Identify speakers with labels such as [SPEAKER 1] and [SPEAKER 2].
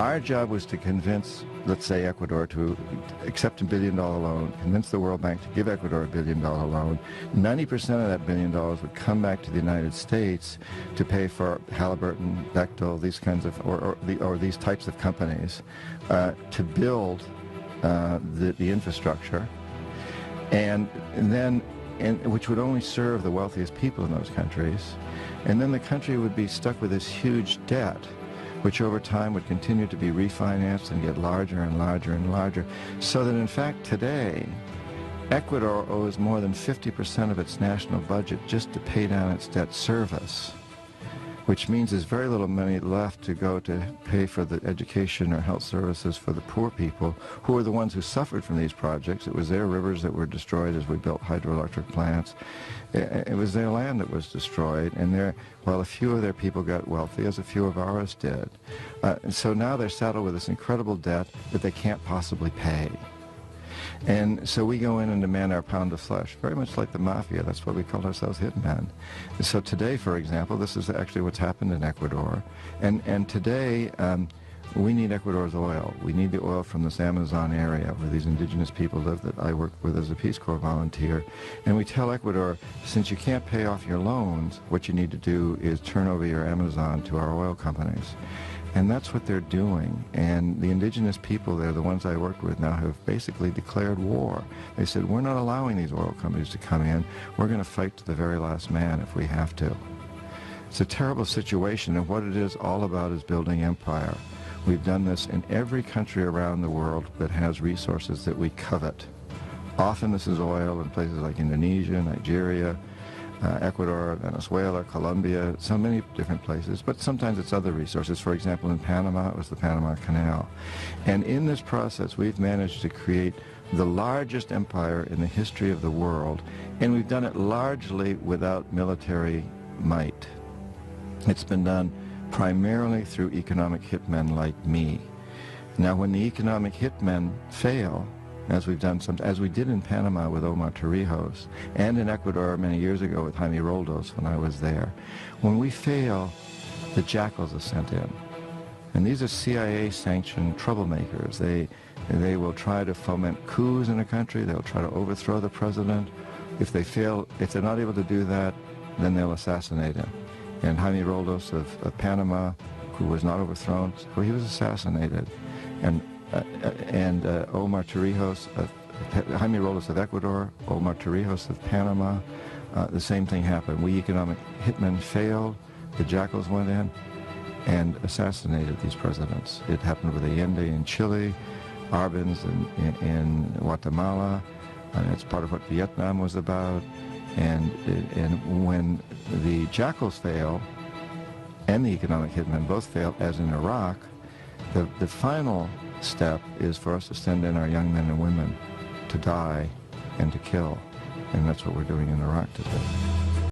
[SPEAKER 1] our job was to convince, let's say, Ecuador to accept a $1 billion loan, convince the World Bank to give Ecuador a $1 billion loan. 90% of that $1 billion would come back to the United States to pay for Halliburton, Bechtel, these kinds of, or these types of companies to build the infrastructure, and then which would only serve the wealthiest people in those countries. And then the country would be stuck with this huge debt, which over time would continue to be refinanced and get larger and larger and larger, so that in fact today, Ecuador owes more than 50% of its national budget just to pay down its debt service, which means there's very little money left to go to pay for the education or health services for the poor people, who are the ones who suffered from these projects. It was their rivers that were destroyed as we built hydroelectric plants. It was their land that was destroyed, and while a few of their people got wealthy, as a few of ours did. And so now they're saddled with this incredible debt that they can't possibly pay. And so we go in and demand our pound of flesh, very much like the mafia. That's why we call ourselves hitmen. So today, for example, this is actually what's happened in Ecuador. And today, we need Ecuador's oil. We need the oil from this Amazon area where these indigenous people live that I work with as a Peace Corps volunteer. And we tell Ecuador, since you can't pay off your loans, what you need to do is turn over your Amazon to our oil companies. And that's what they're doing. And the indigenous people there, the ones I work with now, have basically declared war. They said, we're not allowing these oil companies to come in. We're going to fight to the very last man if we have to. It's a terrible situation, and what it is all about is building empire. We've done this in every country around the world that has resources that we covet. Often this is oil in places like Indonesia, Nigeria, Ecuador, Venezuela, Colombia, so many different places, but sometimes it's other resources. For example, in Panama, it was the Panama Canal. And in this process, we've managed to create the largest empire in the history of the world, and we've done it largely without military might. It's been done primarily through economic hitmen like me. Now, when the economic hitmen fail, as we've done as we did in Panama with Omar Torrijos, and in Ecuador many years ago with Jaime Roldos when I was there. When we fail, the jackals are sent in. And these are CIA-sanctioned troublemakers. They will try to foment coups in a country. They'll try to overthrow the president. If they fail, if they're not able to do that, then they'll assassinate him. And Jaime Roldos of Panama, who was not overthrown, well, he was assassinated. And Omar Torrijos, Jaime Roldos of Ecuador, Omar Torrijos of Panama, the same thing happened. We economic hitmen failed, the jackals went in and assassinated these presidents. It happened with Allende in Chile, Arbenz in Guatemala, and it's part of what Vietnam was about. And when the jackals fail and the economic hitmen both fail, as in Iraq, the final step is for us to send in our young men and women to die and to kill. And that's what we're doing in Iraq today.